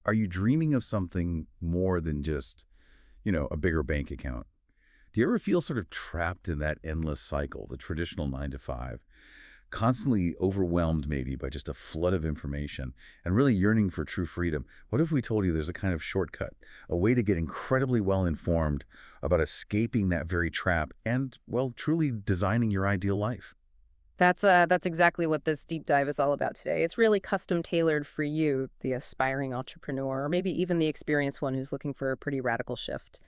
are you dreaming of something more than just, a bigger bank account? Do you ever feel sort of trapped in that endless cycle, the traditional 9 to 5, constantly overwhelmed maybe by just a flood of information and really yearning for true freedom? What if we told you there's a kind of shortcut, a way to get incredibly well informed about escaping that very trap and, well, truly designing your ideal life? That's exactly what this deep dive is all about today. It's really custom tailored for you, the aspiring entrepreneur, or maybe even the experienced one who's looking for a pretty radical shift.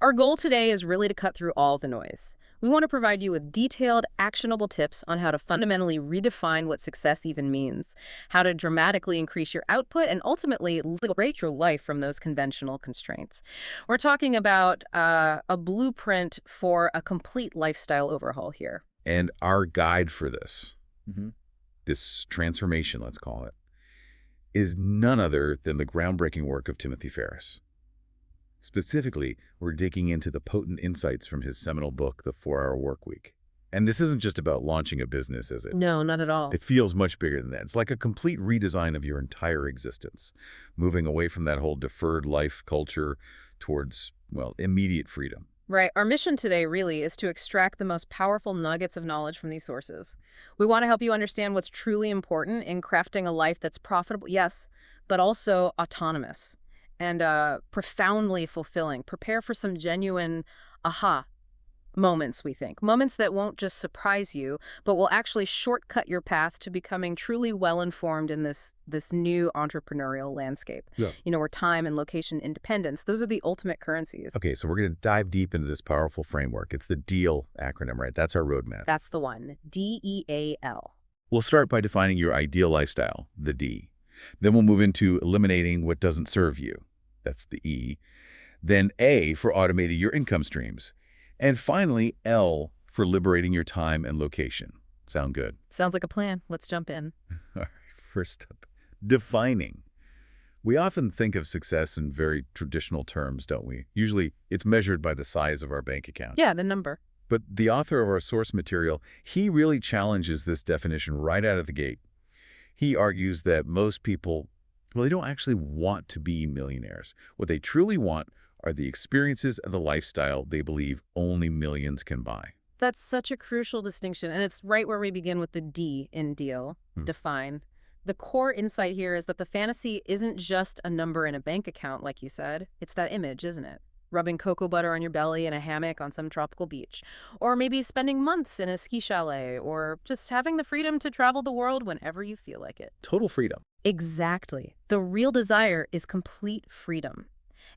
Our goal today is really to cut through all the noise. We want to provide you with detailed, actionable tips on how to fundamentally redefine what success even means, how to dramatically increase your output, and ultimately liberate your life from those conventional constraints. We're talking about a blueprint for a complete lifestyle overhaul here. And our guide for this, Mm-hmm. this transformation, let's call it, is none other than the groundbreaking work of Timothy Ferriss. Specifically, we're digging into the potent insights from his seminal book, The 4-Hour Workweek. And this isn't just about launching a business, is it? No, not at all. It feels much bigger than that. It's like a complete redesign of your entire existence, moving away from that whole deferred life culture towards, well, immediate freedom. Right. Our mission today really is to extract the most powerful nuggets of knowledge from these sources. We want to help you understand what's truly important in crafting a life that's profitable, yes, but also autonomous and profoundly fulfilling. Prepare for some genuine aha moments, we think. Moments that won't just surprise you, but will actually shortcut your path to becoming truly well-informed in this new entrepreneurial landscape. Yeah. Where time and location independence, those are the ultimate currencies. Okay, so we're going to dive deep into this powerful framework. It's the DEAL acronym, right? That's our roadmap. That's the one. DEAL. We'll start by defining your ideal lifestyle, the D. Then we'll move into eliminating what doesn't serve you. That's the E. Then A for automating your income streams. And finally, L for liberating your time and location. Sound good? Sounds like a plan. Let's jump in. All right, first up, defining. We often think of success in very traditional terms, don't we? Usually, it's measured by the size of our bank account. Yeah, the number. But the author of our source material, he really challenges this definition right out of the gate. He argues that most people, well, they don't actually want to be millionaires. What they truly want are the experiences and the lifestyle they believe only millions can buy. That's such a crucial distinction, and it's right where we begin with the D in DEAL, define. The core insight here is that the fantasy isn't just a number in a bank account, like you said. It's that image, isn't it? Rubbing cocoa butter on your belly in a hammock on some tropical beach. Or maybe spending months in a ski chalet, or just having the freedom to travel the world whenever you feel like it. Total freedom. Exactly. The real desire is complete freedom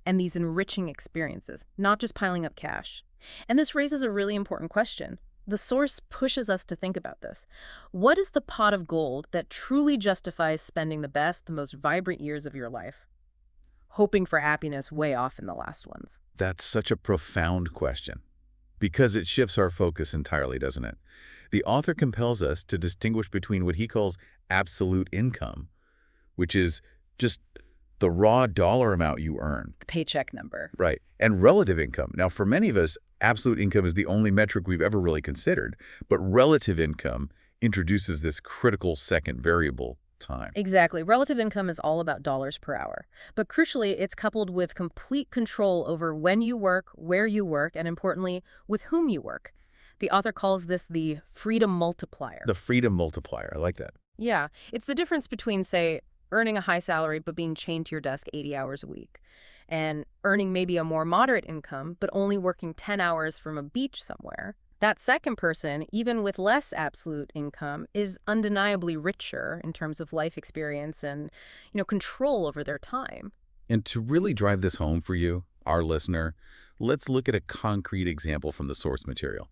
and these enriching experiences, not just piling up cash. And this raises a really important question. The source pushes us to think about this. What is the pot of gold that truly justifies spending the best, the most vibrant years of your life? Hoping for happiness way off in the last ones. That's such a profound question, because it shifts our focus entirely, doesn't it? The author compels us to distinguish between what he calls absolute income, which is just the raw dollar amount you earn. The paycheck number. Right. And relative income. Now, for many of us, absolute income is the only metric we've ever really considered, but relative income introduces this critical second variable, time. Exactly. Relative income is all about dollars per hour. But crucially, it's coupled with complete control over when you work, where you work, and importantly, with whom you work. The author calls this the freedom multiplier. The freedom multiplier. I like that. Yeah. It's the difference between, say, earning a high salary but being chained to your desk 80 hours a week, and earning maybe a more moderate income but only working 10 hours from a beach somewhere. That second person, even with less absolute income, is undeniably richer in terms of life experience and, control over their time. And to really drive this home for you, our listener, let's look at a concrete example from the source material.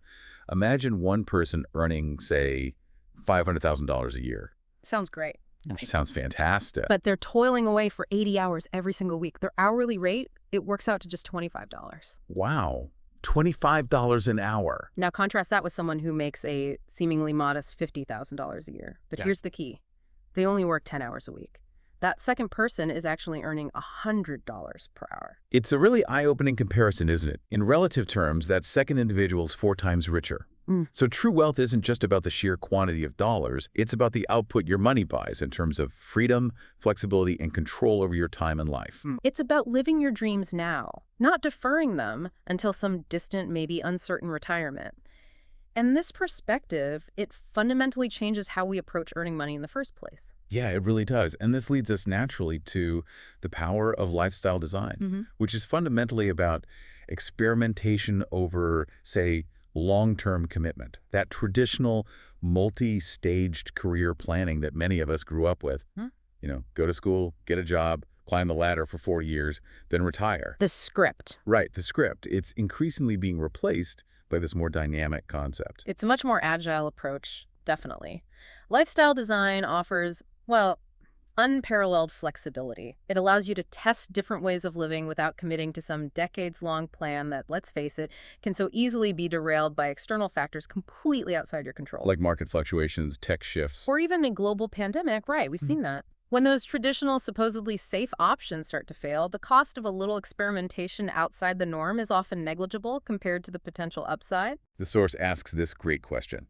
Imagine one person earning, say, $500,000 a year. Sounds great. Sounds fantastic. But they're toiling away for 80 hours every single week. Their hourly rate, it works out to just $25. Wow. $25 an hour. Now contrast that with someone who makes a seemingly modest $50,000 a year. But here's the key. They only work 10 hours a week. That second person is actually earning $100 per hour. It's a really eye-opening comparison, isn't it? In relative terms, that second individual is 4 times richer. So true wealth isn't just about the sheer quantity of dollars, it's about the output your money buys in terms of freedom, flexibility, and control over your time and life. It's about living your dreams now, not deferring them until some distant, maybe uncertain retirement. And this perspective, it fundamentally changes how we approach earning money in the first place. Yeah, it really does. And this leads us naturally to the power of lifestyle design, which is fundamentally about experimentation over, say, long-term commitment, that traditional multi-staged career planning that many of us grew up with. Go to school, get a job, climb the ladder for 4 years, then retire. The script. Right, the script. It's increasingly being replaced by this more dynamic concept. It's a much more agile approach, definitely. Lifestyle design offers, well, unparalleled flexibility. It allows you to test different ways of living without committing to some decades-long plan that, let's face it, can so easily be derailed by external factors completely outside your control. Like market fluctuations, tech shifts. Or even a global pandemic, right, we've seen that. When those traditional, supposedly safe options start to fail, the cost of a little experimentation outside the norm is often negligible compared to the potential upside. The source asks this great question.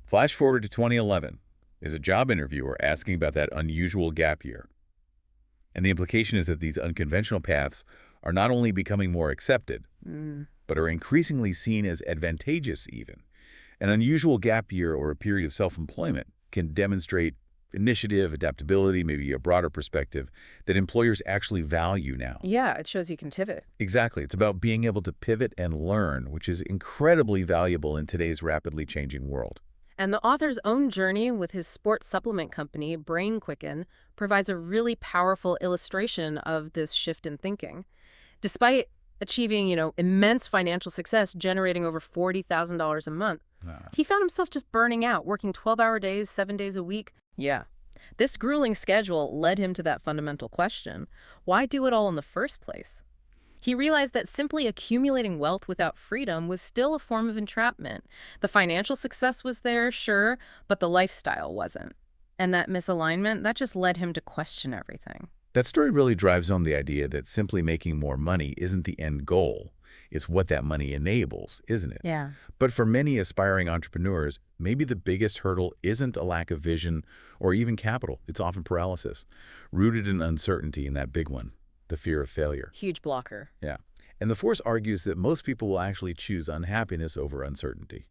Flash forward to 2011. Is a job interviewer asking about that unusual gap year. And the implication is that these unconventional paths are not only becoming more accepted, but are increasingly seen as advantageous even. An unusual gap year or a period of self-employment can demonstrate initiative, adaptability, maybe a broader perspective that employers actually value now. Yeah, it shows you can pivot. Exactly. It's about being able to pivot and learn, which is incredibly valuable in today's rapidly changing world. And the author's own journey with his sports supplement company, Brain Quicken, provides a really powerful illustration of this shift in thinking. Despite achieving, immense financial success, generating over $40,000 a month, he found himself just burning out, working 12-hour days, 7 days a week. Yeah. This grueling schedule led him to that fundamental question: why do it all in the first place? He realized that simply accumulating wealth without freedom was still a form of entrapment. The financial success was there, sure, but the lifestyle wasn't. And that misalignment, that just led him to question everything. That story really drives home the idea that simply making more money isn't the end goal. It's what that money enables, isn't it? Yeah. But for many aspiring entrepreneurs, maybe the biggest hurdle isn't a lack of vision or even capital. It's often paralysis, rooted in uncertainty in that big one. The fear of failure. Huge blocker. Yeah. And the force argues that most people will actually choose unhappiness over uncertainty.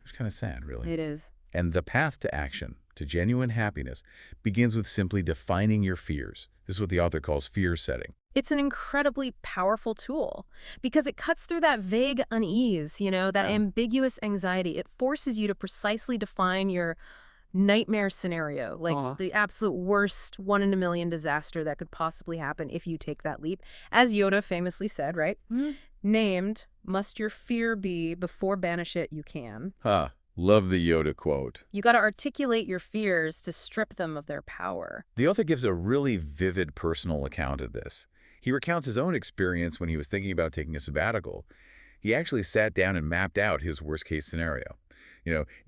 It's kind of sad, really. It is. And the path to action, to genuine happiness, begins with simply defining your fears. This is what the author calls fear setting. It's an incredibly powerful tool because it cuts through that vague unease, that ambiguous anxiety. It forces you to precisely define your nightmare scenario, like the absolute worst 1 in a million disaster that could possibly happen if you take that leap. As Yoda famously said, right? Named, must your fear be, before banish it you can. Love the Yoda quote. You got to articulate your fears to strip them of their power. The author gives a really vivid personal account of this. He recounts his own experience when he was thinking about taking a sabbatical. He actually sat down and mapped out his worst-case scenario.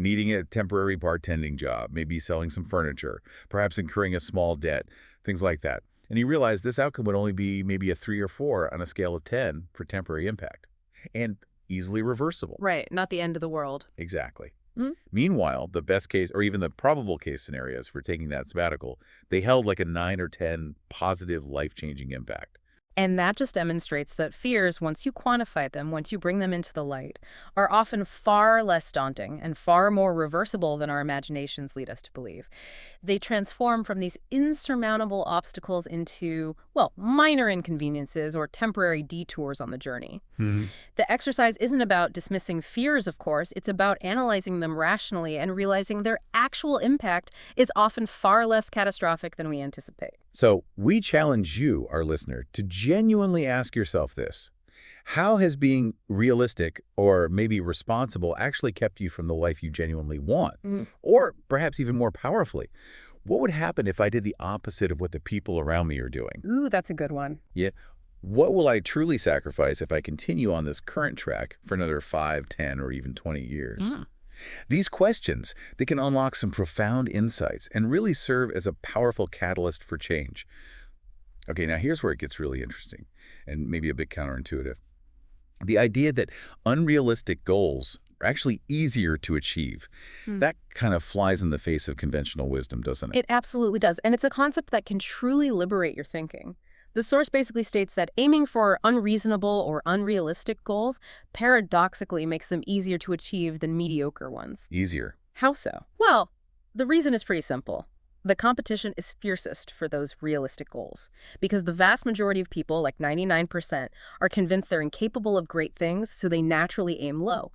Needing a temporary bartending job, maybe selling some furniture, perhaps incurring a small debt, things like that. And he realized this outcome would only be maybe a 3 or 4 on a scale of 10 for temporary impact. And easily reversible. Right, not the end of the world. Exactly. Meanwhile, the best case, or even the probable case scenarios for taking that sabbatical, they held like a 9 or 10 positive life-changing impact. And that just demonstrates that fears, once you quantify them, once you bring them into the light, are often far less daunting and far more reversible than our imaginations lead us to believe. They transform from these insurmountable obstacles into, minor inconveniences or temporary detours on the journey. The exercise isn't about dismissing fears, of course. It's about analyzing them rationally and realizing their actual impact is often far less catastrophic than we anticipate. So we challenge you, our listener, to genuinely ask yourself this. How has being realistic or maybe responsible actually kept you from the life you genuinely want? Or perhaps even more powerfully, what would happen if I did the opposite of what the people around me are doing? Ooh, that's a good one. Yeah. What will I truly sacrifice if I continue on this current track for another 5, 10, or even 20 years? These questions, they can unlock some profound insights and really serve as a powerful catalyst for change. Okay, now here's where it gets really interesting and maybe a bit counterintuitive. The idea that unrealistic goals are actually easier to achieve. That kind of flies in the face of conventional wisdom, doesn't it? It absolutely does. And it's a concept that can truly liberate your thinking. The source basically states that aiming for unreasonable or unrealistic goals paradoxically makes them easier to achieve than mediocre ones. Easier. How so? Well, the reason is pretty simple. The competition is fiercest for those realistic goals because the vast majority of people, like 99%, are convinced they're incapable of great things, so they naturally aim low.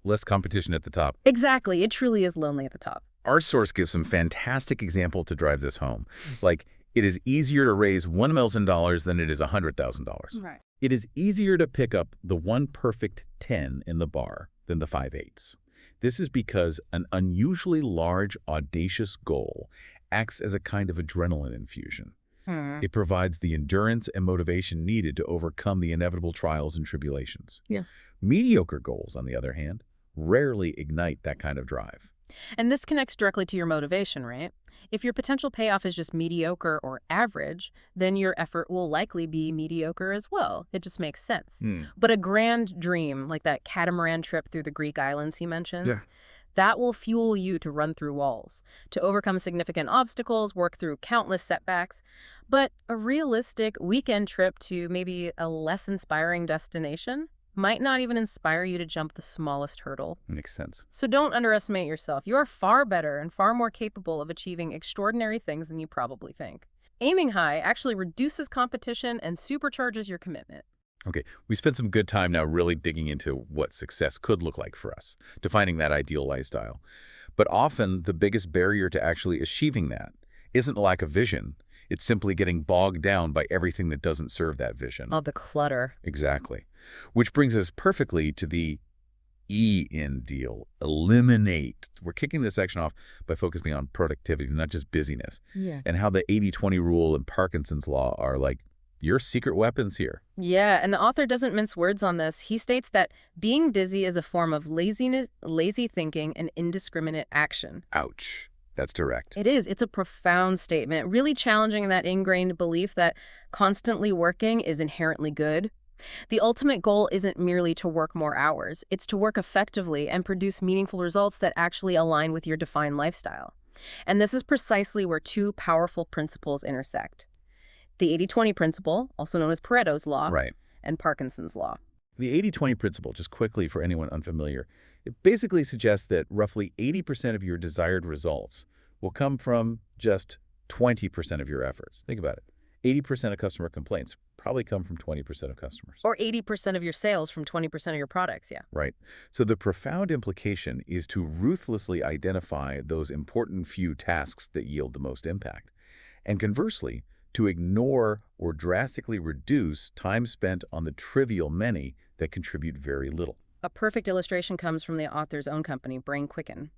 Less competition at the top. Exactly. It truly is lonely at the top. Our source gives some fantastic example to drive this home. Like, it is easier to raise $1 million than it is $100,000. Right. It is easier to pick up the one perfect 10 in the bar than the 5 8s. This is because an unusually large, audacious goal acts as a kind of adrenaline infusion. It provides the endurance and motivation needed to overcome the inevitable trials and tribulations. Yeah. Mediocre goals, on the other hand, rarely ignite that kind of drive. And this connects directly to your motivation, right? If your potential payoff is just mediocre or average, then your effort will likely be mediocre as well. It just makes sense. But a grand dream, like that catamaran trip through the Greek islands he mentions, that will fuel you to run through walls, to overcome significant obstacles, work through countless setbacks. But a realistic weekend trip to maybe a less inspiring destination might not even inspire you to jump the smallest hurdle. Makes sense. So don't underestimate yourself. You are far better and far more capable of achieving extraordinary things than you probably think. Aiming high actually reduces competition and supercharges your commitment. Okay, we spent some good time now really digging into what success could look like for us, defining that ideal lifestyle. But often the biggest barrier to actually achieving that isn't lack of vision. It's simply getting bogged down by everything that doesn't serve that vision. Oh, the clutter. Exactly. Which brings us perfectly to the E in deal, eliminate. We're kicking this section off by focusing on productivity, not just busyness. And how the 80-20 rule and Parkinson's law are like your secret weapons here. Yeah, and the author doesn't mince words on this. He states that being busy is a form of laziness, lazy thinking, and indiscriminate action. Ouch. That's direct. It is. It's a profound statement, really challenging that ingrained belief that constantly working is inherently good. The ultimate goal isn't merely to work more hours. It's to work effectively and produce meaningful results that actually align with your defined lifestyle. And this is precisely where two powerful principles intersect. The 80-20 principle, also known as Pareto's law, and Parkinson's law. The 80-20 principle, just quickly for anyone unfamiliar, it basically suggests that roughly 80% of your desired results will come from just 20% of your efforts. Think about it. 80% of customer complaints probably come from 20% of customers. Or 80% of your sales from 20% of your products, Right. So the profound implication is to ruthlessly identify those important few tasks that yield the most impact. And conversely, to ignore or drastically reduce time spent on the trivial many that contribute very little. A perfect illustration comes from the author's own company, Brain Quicken.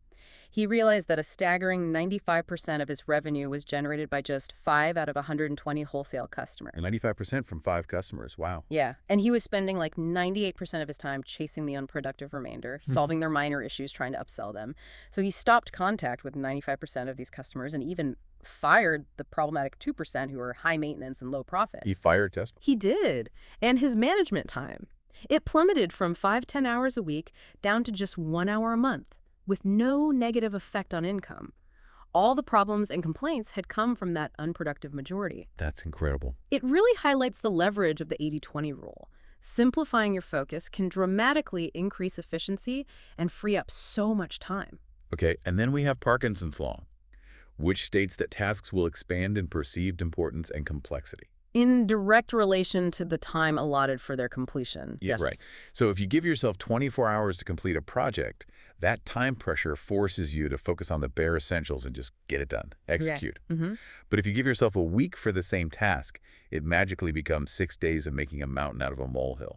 He realized that a staggering 95% of his revenue was generated by just 5 out of 120 wholesale customers. 95% from 5 customers. Wow. Yeah, and he was spending like 98% of his time chasing the unproductive remainder, solving their minor issues, trying to upsell them. So he stopped contact with 95% of these customers and even fired the problematic 2% who were high maintenance and low profit. He fired Tesla? He did. And his management time. It plummeted from 5-10 hours a week down to just 1 hour a month, with no negative effect on income. All the problems and complaints had come from that unproductive majority. That's incredible. It really highlights the leverage of the 80-20 rule. Simplifying your focus can dramatically increase efficiency and free up so much time. Okay, and then we have Parkinson's law, which states that tasks will expand in perceived importance and complexity. In direct relation to the time allotted for their completion. Yeah, right. So if you give yourself 24 hours to complete a project, that time pressure forces you to focus on the bare essentials and just get it done, execute. But if you give yourself a week for the same task, it magically becomes 6 days of making a mountain out of a molehill.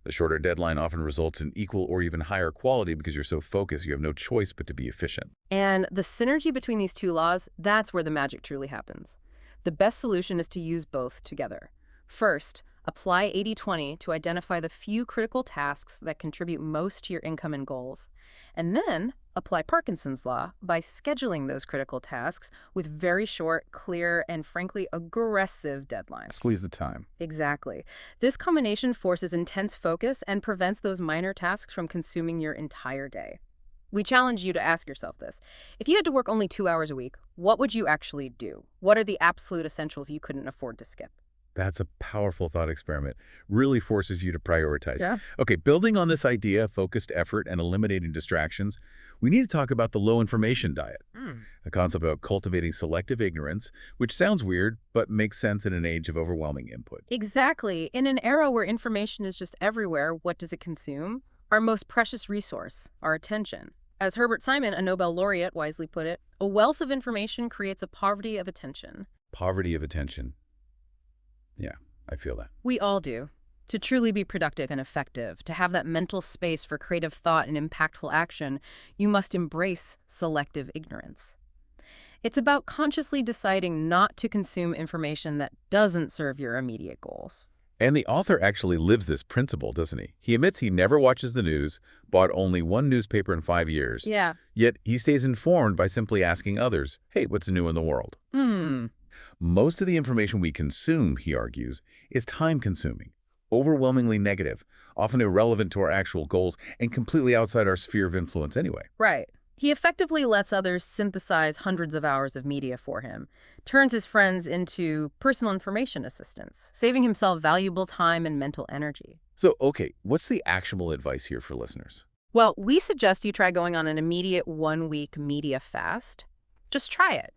The shorter deadline often results in equal or even higher quality because you're so focused you have no choice but to be efficient. And the synergy between these two laws, that's where the magic truly happens. The best solution is to use both together. First, Apply 80/20 to identify the few critical tasks that contribute most to your income and goals. And then apply Parkinson's law by scheduling those critical tasks with very short, clear, and frankly aggressive deadlines. Squeeze the time. Exactly. This combination forces intense focus and prevents those minor tasks from consuming your entire day. We challenge you to ask yourself this. If you had to work only 2 hours a week, what would you actually do? What are the absolute essentials you couldn't afford to skip? That's a powerful thought experiment. Really forces you to prioritize. Yeah. Okay, building on this idea of focused effort and eliminating distractions, we need to talk about the low information diet, a concept about cultivating selective ignorance, which sounds weird, but makes sense in an age of overwhelming input. Exactly. In an era where information is just everywhere, what does it consume? Our most precious resource, our attention. As Herbert Simon, a Nobel laureate, wisely put it, a wealth of information creates a poverty of attention. Poverty of attention. Yeah, I feel that. We all do. To truly be productive and effective, to have that mental space for creative thought and impactful action, you must embrace selective ignorance. It's about consciously deciding not to consume information that doesn't serve your immediate goals. And the author actually lives this principle, doesn't he? He admits he never watches the news, bought only one newspaper in 5 years. Yeah. Yet he stays informed by simply asking others, hey, what's new in the world? Most of the information we consume, he argues, is time-consuming, overwhelmingly negative, often irrelevant to our actual goals, and completely outside our sphere of influence anyway. Right. He effectively lets others synthesize hundreds of hours of media for him, turns his friends into personal information assistants, saving himself valuable time and mental energy. So, okay, what's the actionable advice here for listeners? Well, we suggest you try going on an immediate 1-week media fast. Just try it.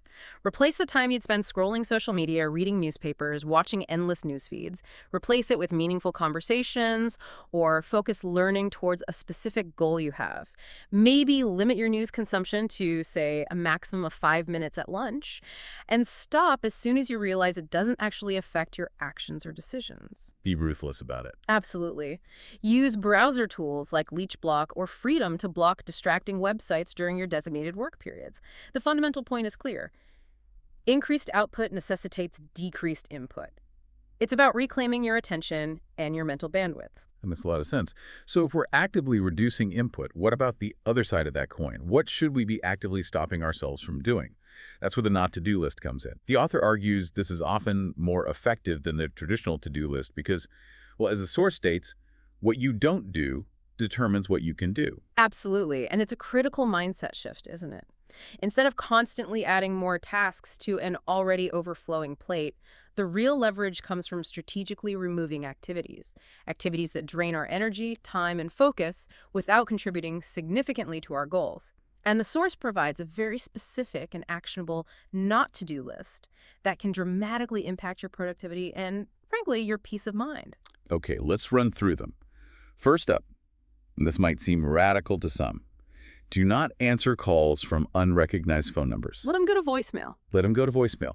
Replace the time you'd spend scrolling social media, reading newspapers, watching endless news feeds. Replace it with meaningful conversations or focus learning towards a specific goal you have. Maybe limit your news consumption to, say, a maximum of 5 minutes at lunch, and stop as soon as you realize it doesn't actually affect your actions or decisions. Be ruthless about it. Absolutely. Use browser tools like LeechBlock or Freedom to block distracting websites during your designated work periods. The fundamental point is clear. Increased output necessitates decreased input. It's about reclaiming your attention and your mental bandwidth. That makes a lot of sense. So if we're actively reducing input, what about the other side of that coin? What should we be actively stopping ourselves from doing? That's where the not-to-do list comes in. The author argues this is often more effective than the traditional to-do list because, well, as the source states, what you don't do determines what you can do. Absolutely. And it's a critical mindset shift, isn't it? Instead of constantly adding more tasks to an already overflowing plate, the real leverage comes from strategically removing activities that drain our energy, time, and focus without contributing significantly to our goals. And the source provides a very specific and actionable not-to-do list that can dramatically impact your productivity and, frankly, your peace of mind. Okay, let's run through them. First up, and this might seem radical to some, do not answer calls from unrecognized phone numbers. Let them go to voicemail. Let them go to voicemail.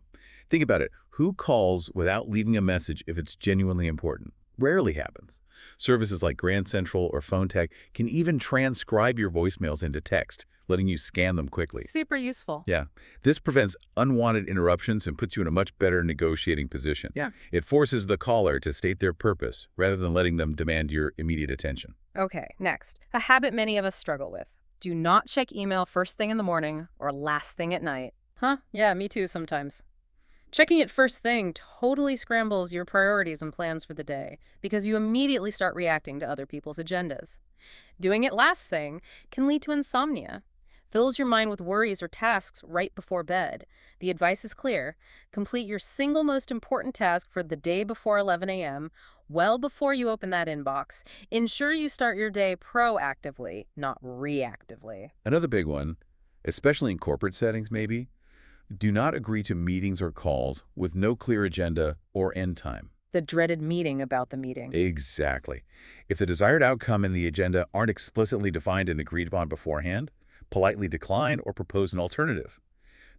Think about it. Who calls without leaving a message if it's genuinely important? Rarely happens. Services like Grand Central or Phone Tag can even transcribe your voicemails into text, letting you scan them quickly. Super useful. Yeah. This prevents unwanted interruptions and puts you in a much better negotiating position. Yeah. It forces the caller to state their purpose rather than letting them demand your immediate attention. Okay, next. A habit many of us struggle with. Do not check email first thing in the morning or last thing at night. Huh? Yeah, me too sometimes. Checking it first thing totally scrambles your priorities and plans for the day because you immediately start reacting to other people's agendas. Doing it last thing can lead to insomnia. Fills your mind with worries or tasks right before bed. The advice is clear. Complete your single most important task for the day before 11 a.m., well before you open that inbox. Ensure you start your day proactively, not reactively. Another big one, especially in corporate settings maybe, do not agree to meetings or calls with no clear agenda or end time. The dreaded meeting about the meeting. Exactly. If the desired outcome and the agenda aren't explicitly defined and agreed upon beforehand, politely decline or propose an alternative.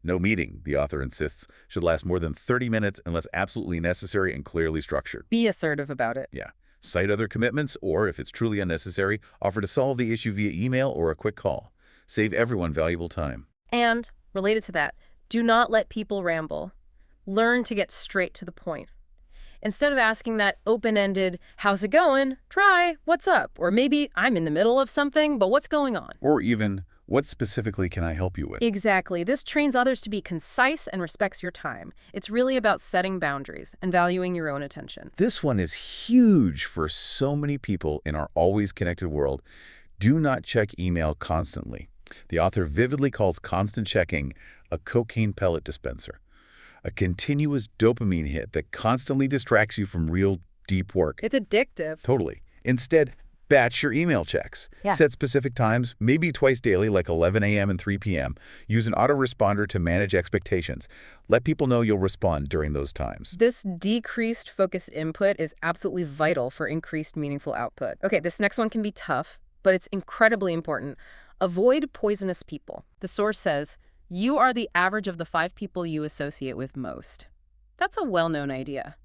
No meeting, the author insists, should last more than 30 minutes unless absolutely necessary and clearly structured. Be assertive about it. Yeah. Cite other commitments or, if it's truly unnecessary, offer to solve the issue via email or a quick call. Save everyone valuable time. And, related to that, do not let people ramble. Learn to get straight to the point. Instead of asking that open-ended, how's it going? Try, what's up? Or maybe I'm in the middle of something, but what's going on? Or even, what specifically can I help you with? Exactly. This trains others to be concise and respects your time. It's really about setting boundaries and valuing your own attention. This one is huge for so many people in our always connected world. Do not check email constantly. The author vividly calls constant checking a cocaine pellet dispenser, a continuous dopamine hit that constantly distracts you from real deep work. It's addictive. Totally. Instead, batch your email checks. Yeah. Set specific times, maybe twice daily, like 11 a.m. and 3 p.m. Use an autoresponder to manage expectations. Let people know you'll respond during those times. This decreased focused input is absolutely vital for increased meaningful output. Okay, this next one can be tough, but it's incredibly important. Avoid poisonous people. The source says, you are the average of the 5 people you associate with most. That's a well-known idea.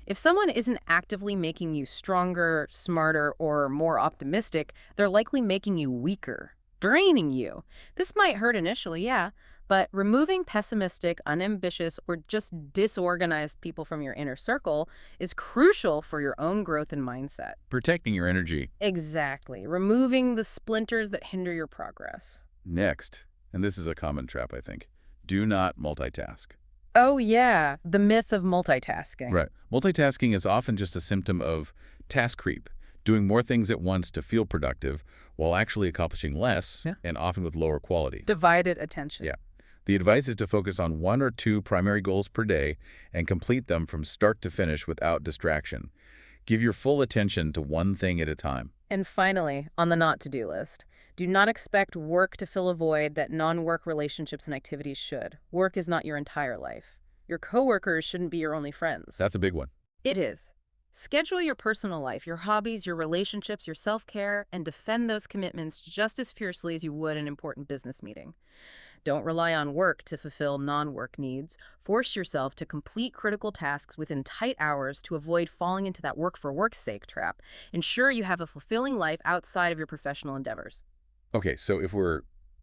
If someone isn't actively making you stronger, smarter, or more optimistic, they're likely making you weaker, draining you. This might hurt initially, yeah, but removing pessimistic, unambitious, or just disorganized people from your inner circle is crucial for your own growth and mindset. Protecting your energy. Exactly. Removing the splinters that hinder your progress. Next, and this is a common trap, I think, do not multitask. Oh, yeah, the myth of multitasking. Right. Multitasking is often just a symptom of task creep, doing more things at once to feel productive while actually accomplishing less, Yeah. and often with lower quality. Divided attention. Yeah. The advice is to focus on 1 or 2 primary goals per day and complete them from start to finish without distraction. Give your full attention to one thing at a time. And finally, on the not-to-do list, do not expect work to fill a void that non-work relationships and activities should. Work is not your entire life. Your coworkers shouldn't be your only friends. That's a big one. It is. Schedule your personal life, your hobbies, your relationships, your self-care, and defend those commitments just as fiercely as you would an important business meeting. Don't rely on work to fulfill non-work needs. Force yourself to complete critical tasks within tight hours to avoid falling into that work for work's sake trap. Ensure you have a fulfilling life outside of your professional endeavors. Okay, so if we're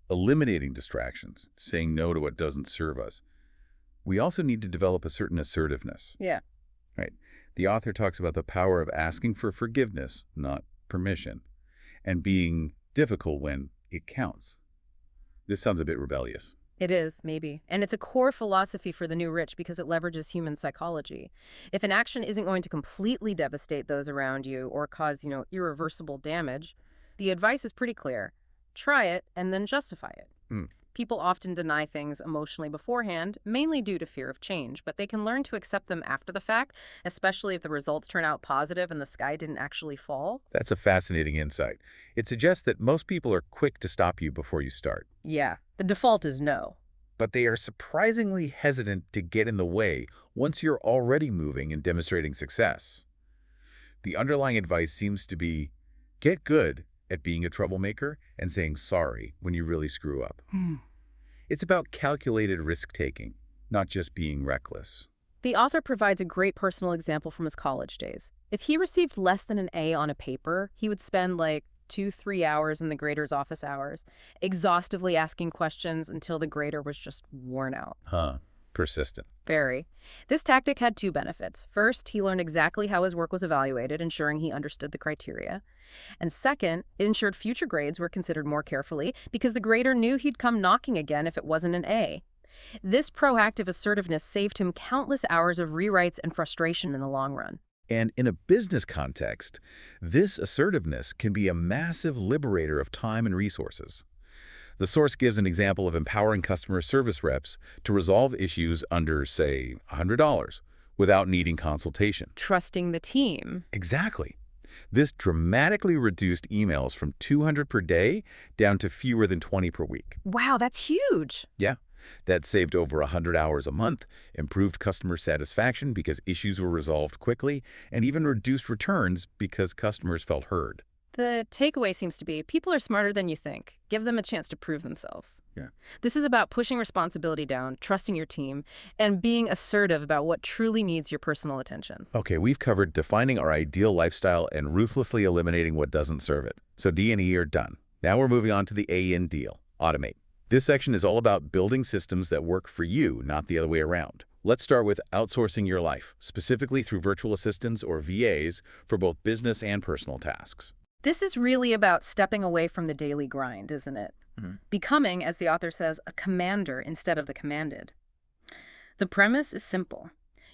eliminating distractions, saying no to what doesn't serve us, we also need to develop a certain assertiveness. Yeah. Right. The author talks about the power of asking for forgiveness, not permission, and being difficult when it counts. This sounds a bit rebellious. It is, maybe. And it's a core philosophy for the new rich because it leverages human psychology. If an action isn't going to completely devastate those around you or cause, irreversible damage, the advice is pretty clear. Try it and then justify it. People often deny things emotionally beforehand, mainly due to fear of change, but they can learn to accept them after the fact, especially if the results turn out positive and the sky didn't actually fall. That's a fascinating insight. It suggests that most people are quick to stop you before you start. Yeah, the default is no. But they are surprisingly hesitant to get in the way once you're already moving and demonstrating success. The underlying advice seems to be, get good at being a troublemaker and saying sorry when you really screw up. It's about calculated risk-taking, not just being reckless. The author provides a great personal example from his college days. If he received less than an A on a paper, he would spend 2-3 hours in the grader's office hours, exhaustively asking questions until the grader was just worn out. Persistent. Very. This tactic had 2 benefits. First, he learned exactly how his work was evaluated, ensuring he understood the criteria. And second, it ensured future grades were considered more carefully because the grader knew he'd come knocking again if it wasn't an A. This proactive assertiveness saved him countless hours of rewrites and frustration in the long run. And in a business context, this assertiveness can be a massive liberator of time and resources. The source gives an example of empowering customer service reps to resolve issues under, say, $100 without needing consultation. Trusting the team. Exactly. This dramatically reduced emails from 200 per day down to fewer than 20 per week. Wow, that's huge. Yeah, that saved over 100 hours a month, improved customer satisfaction because issues were resolved quickly, and even reduced returns because customers felt heard. The takeaway seems to be people are smarter than you think. Give them a chance to prove themselves. Yeah. This is about pushing responsibility down, trusting your team, and being assertive about what truly needs your personal attention. Okay, we've covered defining our ideal lifestyle and ruthlessly eliminating what doesn't serve it. So D and E are done. Now we're moving on to the A in deal, automate. This section is all about building systems that work for you, not the other way around. Let's start with outsourcing your life, specifically through virtual assistants or VAs for both business and personal tasks. This is really about stepping away from the daily grind, isn't it? Becoming, as the author says, a commander instead of the commanded. The premise is simple.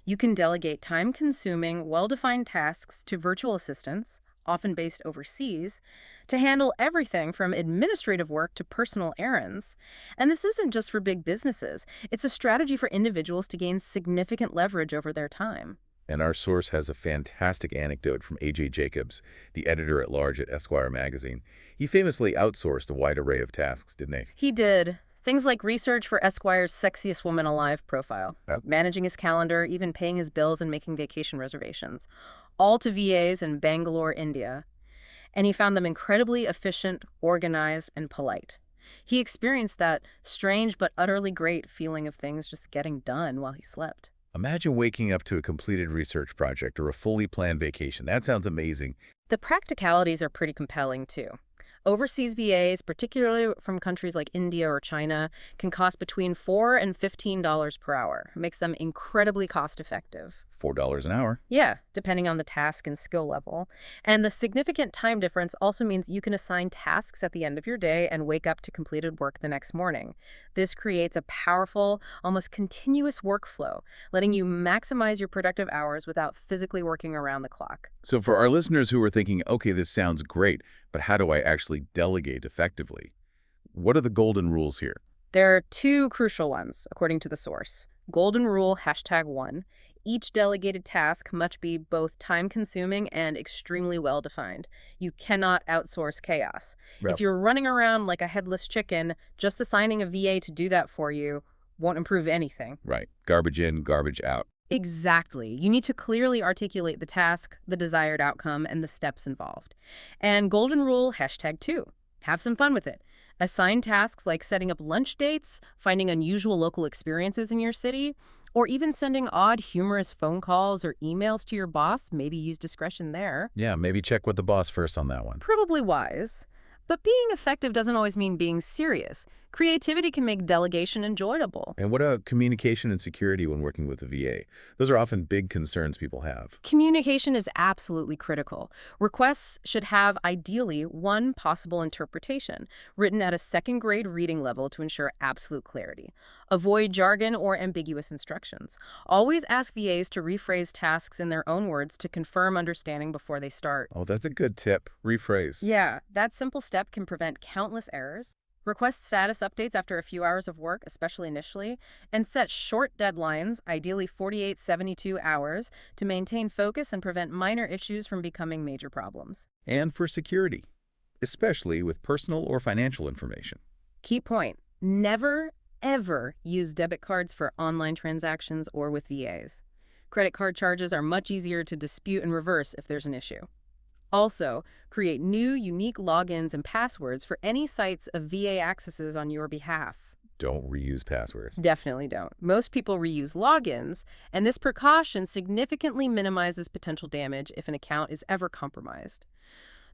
You can delegate time-consuming, well-defined tasks to virtual assistants, often based overseas, to handle everything from administrative work to personal errands. And this isn't just for big businesses. It's a strategy for individuals to gain significant leverage over their time. And our source has a fantastic anecdote from A.J. Jacobs, the editor-at-large at Esquire magazine. He famously outsourced a wide array of tasks, didn't he? He did. Things like research for Esquire's Sexiest Woman Alive profile, managing his calendar, even paying his bills and making vacation reservations, all to VAs in Bangalore, India. And he found them incredibly efficient, organized, and polite. He experienced that strange but utterly great feeling of things just getting done while he slept. Imagine waking up to a completed research project or a fully planned vacation. That sounds amazing. The practicalities are pretty compelling, too. Overseas VAs, particularly from countries like India or China, can cost between $4 and $15 per hour. It makes them incredibly cost-effective. $4 an hour. Yeah, depending on the task and skill level. And the significant time difference also means you can assign tasks at the end of your day and wake up to completed work the next morning. This creates a powerful, almost continuous workflow, letting you maximize your productive hours without physically working around the clock. So for our listeners who are thinking, okay, this sounds great, but how do I actually delegate effectively? What are the golden rules here? There are two crucial ones, according to the source. Golden rule #1. Each delegated task must be both time-consuming and extremely well-defined. You cannot outsource chaos. Yep. If you're running around like a headless chicken, just assigning a VA to do that for you won't improve anything. Right. Garbage in, garbage out. Exactly. You need to clearly articulate the task, the desired outcome, and the steps involved. And golden rule #2. Have some fun with it. Assign tasks like setting up lunch dates, finding unusual local experiences in your city, or even sending odd, humorous phone calls or emails to your boss. Maybe use discretion there. Yeah, maybe check with the boss first on that one. Probably wise. But being effective doesn't always mean being serious. Creativity can make delegation enjoyable. And what about communication and security when working with a VA? Those are often big concerns people have. Communication is absolutely critical. Requests should have, ideally, one possible interpretation, written at a second-grade reading level to ensure absolute clarity. Avoid jargon or ambiguous instructions. Always ask VAs to rephrase tasks in their own words to confirm understanding before they start. Oh, that's a good tip. Rephrase. Yeah, that simple step can prevent countless errors. Request status updates after a few hours of work, especially initially, and set short deadlines, ideally 48-72 hours, to maintain focus and prevent minor issues from becoming major problems. And for security, especially with personal or financial information. Key point: never, ever use debit cards for online transactions or with VAs. Credit card charges are much easier to dispute and reverse if there's an issue. Also, create new, unique logins and passwords for any sites a VA accesses on your behalf. Don't reuse passwords. Definitely don't. Most people reuse logins, and this precaution significantly minimizes potential damage if an account is ever compromised.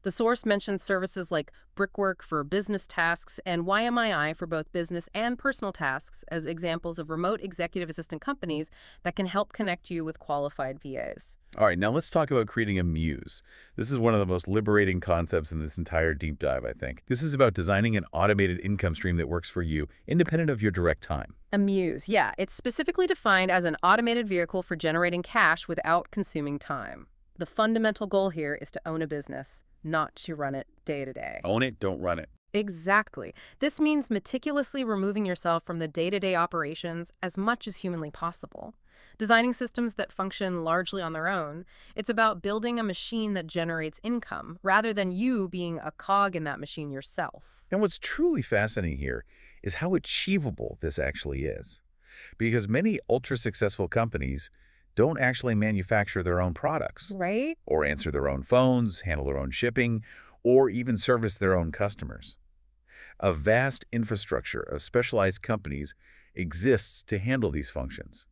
The source mentions services like Brickwork for business tasks and YMII for both business and personal tasks as examples of remote executive assistant companies that can help connect you with qualified VAs. All right, now let's talk about creating a muse. This is one of the most liberating concepts in this entire deep dive, I think. This is about designing an automated income stream that works for you, independent of your direct time. A muse, yeah. It's specifically defined as an automated vehicle for generating cash without consuming time. The fundamental goal here is to own a business, not to run it day to day. Own it, don't run it. Exactly. This means meticulously removing yourself from the day-to-day operations as much as humanly possible. Designing systems that function largely on their own, it's about building a machine that generates income, rather than you being a cog in that machine yourself. And what's truly fascinating here is how achievable this actually is. Because many ultra-successful companies don't actually manufacture their own products. Right? Or answer their own phones, handle their own shipping, or even service their own customers. A vast infrastructure of specialized companies exists to handle these functions,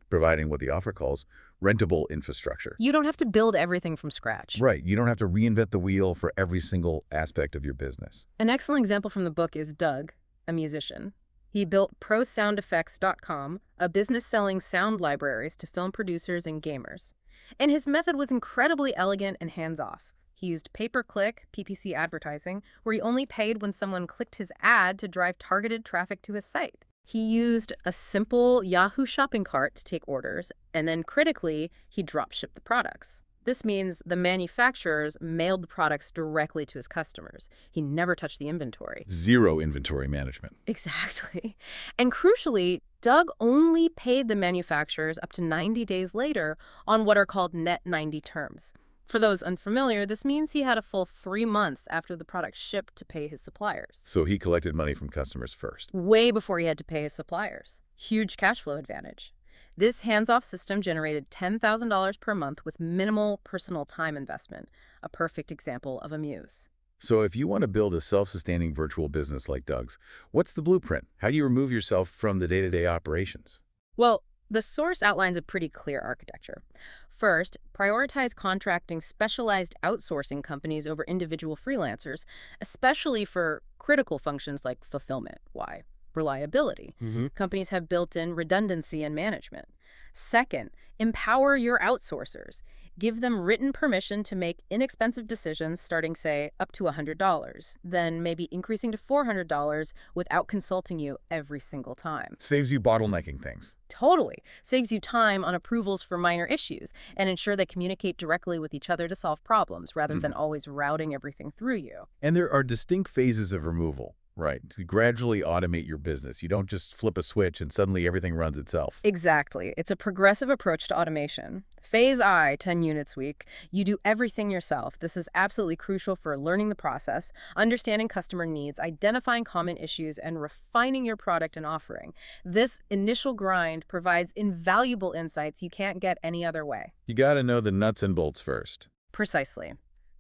providing what the author calls rentable infrastructure. You don't have to build everything from scratch. Right. You don't have to reinvent the wheel for every single aspect of your business. An excellent example from the book is Doug, a musician. He built ProSoundEffects.com, a business selling sound libraries to film producers and gamers. And his method was incredibly elegant and hands-off. He used pay-per-click, PPC advertising, where he only paid when someone clicked his ad to drive targeted traffic to his site. He used a simple Yahoo shopping cart to take orders, and then critically, he drop-shipped the products. This means the manufacturers mailed the products directly to his customers. He never touched the inventory. Zero inventory management. Exactly. And crucially, Doug only paid the manufacturers up to 90 days later on what are called net 90 terms. For those unfamiliar, this means he had a full 3 months after the product shipped to pay his suppliers. So he collected money from customers first. Way before he had to pay his suppliers. Huge cash flow advantage. This hands-off system generated $10,000 per month with minimal personal time investment, a perfect example of a muse. So if you want to build a self-sustaining virtual business like Doug's, what's the blueprint? How do you remove yourself from the day-to-day operations? Well, the source outlines a pretty clear architecture. First, prioritize contracting specialized outsourcing companies over individual freelancers, especially for critical functions like fulfillment. Why? Reliability. Companies have built-in redundancy and management. Second, empower your outsourcers. Give them written permission to make inexpensive decisions starting, say, up to $100, then maybe increasing to $400 without consulting you every single time. Saves you bottlenecking things. Totally. Saves you time on approvals for minor issues and ensure they communicate directly with each other to solve problems rather than always routing everything through you. And there are distinct phases of removal. Right, to gradually automate your business. You don't just flip a switch and suddenly everything runs itself. Exactly. It's a progressive approach to automation. Phase I, 10 units week, you do everything yourself. This is absolutely crucial for learning the process, understanding customer needs, identifying common issues, and refining your product and offering. This initial grind provides invaluable insights you can't get any other way. You got to know the nuts and bolts first. Precisely.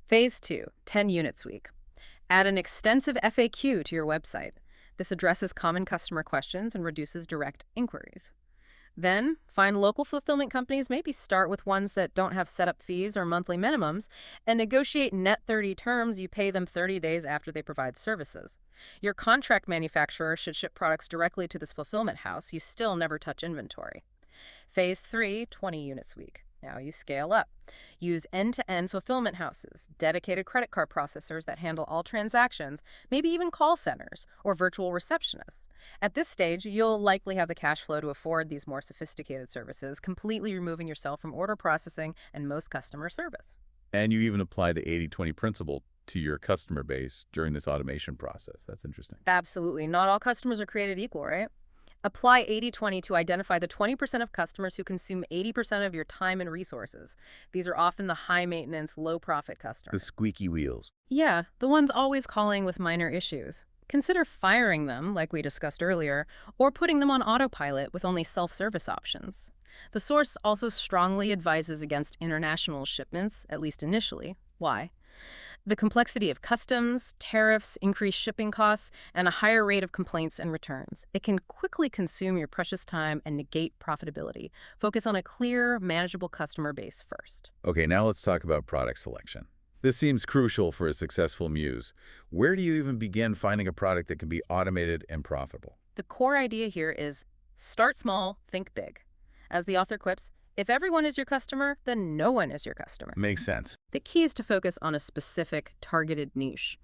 Phase II, 10 units week. Add an extensive FAQ to your website. This addresses common customer questions and reduces direct inquiries. Then, find local fulfillment companies, maybe start with ones that don't have setup fees or monthly minimums, and negotiate net 30 terms. You pay them 30 days after they provide services. Your contract manufacturer should ship products directly to this fulfillment house. You still never touch inventory. Phase III, 20 units week. Now you scale up. Use end-to-end fulfillment houses, dedicated credit card processors that handle all transactions, maybe even call centers or virtual receptionists. At this stage, you'll likely have the cash flow to afford these more sophisticated services, completely removing yourself from order processing and most customer service. And you even apply the 80-20 principle to your customer base during this automation process. That's interesting. Absolutely. Not all customers are created equal, right? Apply 80-20 to identify the 20% of customers who consume 80% of your time and resources. These are often the high-maintenance, low-profit customers. The squeaky wheels. Yeah, the ones always calling with minor issues. Consider firing them, like we discussed earlier, or putting them on autopilot with only self-service options. The source also strongly advises against international shipments, at least initially. Why? The complexity of customs, tariffs, increased shipping costs, and a higher rate of complaints and returns. It can quickly consume your precious time and negate profitability. Focus on a clear, manageable customer base first. Okay, now let's talk about product selection. This seems crucial for a successful muse. Where do you even begin finding a product that can be automated and profitable? The core idea here is start small, think big. As the author quips, if everyone is your customer, then no one is your customer. Makes sense. The key is to focus on a specific, targeted niche.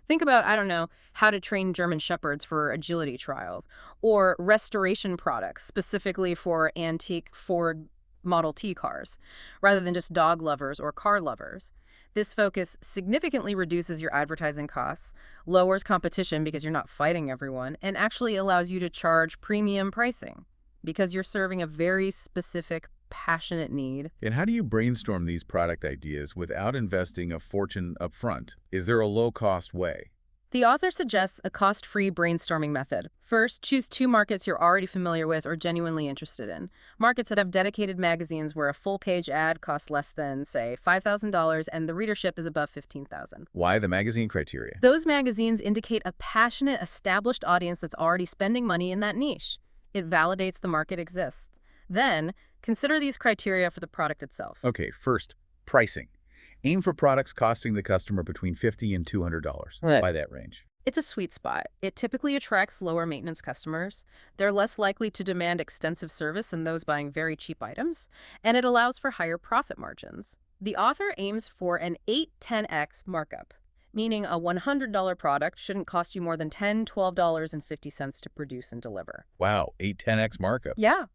Think about, I don't know, how to train German Shepherds for agility trials, or restoration products specifically for antique Ford Model T cars, rather than just dog lovers or car lovers. This focus significantly reduces your advertising costs, lowers competition because you're not fighting everyone, and actually allows you to charge premium pricing because you're serving a very specific, passionate need. And how do you brainstorm these product ideas without investing a fortune up front? Is there a low-cost way? The author suggests a cost-free brainstorming method. First, choose 2 markets you're already familiar with or genuinely interested in. Markets that have dedicated magazines where a full-page ad costs less than, say, $5,000 and the readership is above $15,000. Why the magazine criteria? Those magazines indicate a passionate, established audience that's already spending money in that niche. It validates the market exists. Then, consider these criteria for the product itself. Okay, first, pricing. Aim for products costing the customer between $50 and $200. Right. By that range. It's a sweet spot. It typically attracts lower maintenance customers. They're less likely to demand extensive service than those buying very cheap items, and it allows for higher profit margins. The author aims for an 8-10x markup, meaning a $100 product shouldn't cost you more than $10-12.50 to produce and deliver. Wow, 8-10x markup. Yeah.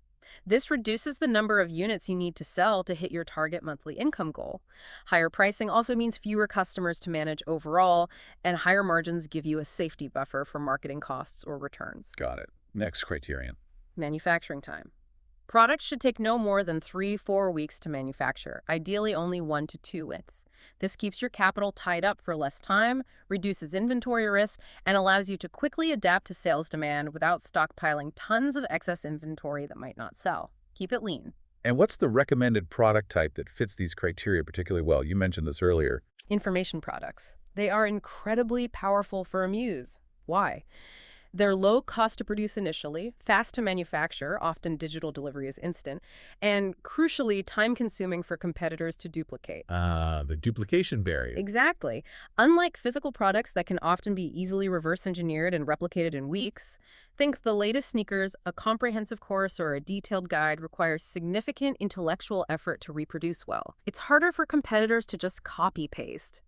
This reduces the number of units you need to sell to hit your target monthly income goal. Higher pricing also means fewer customers to manage overall, and higher margins give you a safety buffer for marketing costs or returns. Got it. Next criterion. Manufacturing time. Products should take no more than 3-4 weeks to manufacture, ideally only 1 to 2 weeks. This keeps your capital tied up for less time, reduces inventory risk, and allows you to quickly adapt to sales demand without stockpiling tons of excess inventory that might not sell. Keep it lean. And what's the recommended product type that fits these criteria particularly well? You mentioned this earlier. Information products. They are incredibly powerful for a muse. Why? They're low cost to produce initially, fast to manufacture, often digital delivery is instant, and crucially time-consuming for competitors to duplicate. The duplication barrier. Exactly. Unlike physical products that can often be easily reverse-engineered and replicated in weeks, think the latest sneakers, a comprehensive course or a detailed guide requires significant intellectual effort to reproduce well. It's harder for competitors to just copy-paste.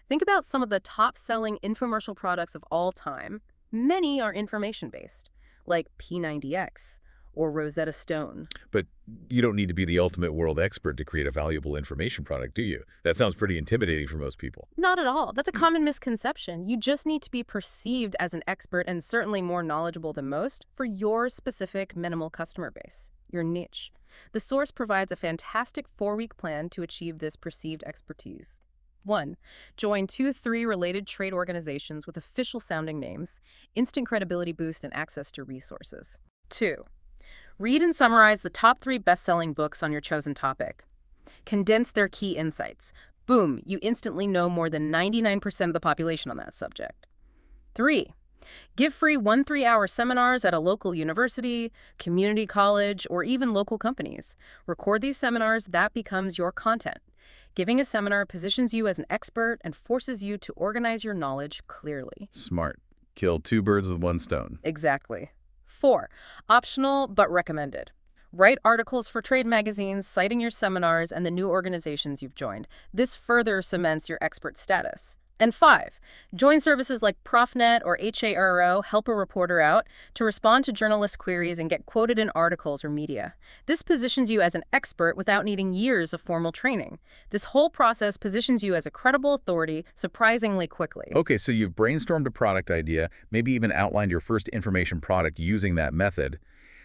Think about some of the top-selling infomercial products of all time. Many are information-based, like P90X or Rosetta Stone. But you don't need to be the ultimate world expert to create a valuable information product, do you? That sounds pretty intimidating for most people. Not at all. That's a common misconception. You just need to be perceived as an expert and certainly more knowledgeable than most for your specific minimal customer base, your niche. The source provides a fantastic 4-week plan to achieve this perceived expertise. 1. Join 2-3 related trade organizations with official-sounding names, instant credibility boost, and access to resources. 2. Read and summarize the top 3 best-selling books on your chosen topic. Condense their key insights. Boom, you instantly know more than 99% of the population on that subject. 3. Give free 1 3-hour seminars at a local university, community college, or even local companies. Record these seminars, that becomes your content. Giving a seminar positions you as an expert and forces you to organize your knowledge clearly. Smart. Kill 2 birds with 1 stone. Exactly. 4. Optional but recommended. Write articles for trade magazines citing your seminars and the new organizations you've joined. This further cements your expert status. And 5. Join services like ProfNet or HARO, help a reporter out, to respond to journalist queries and get quoted in articles or media. This positions you as an expert without needing years of formal training. This whole process positions you as a credible authority surprisingly quickly. Okay, so you've brainstormed a product idea, maybe even outlined your first information product using that method.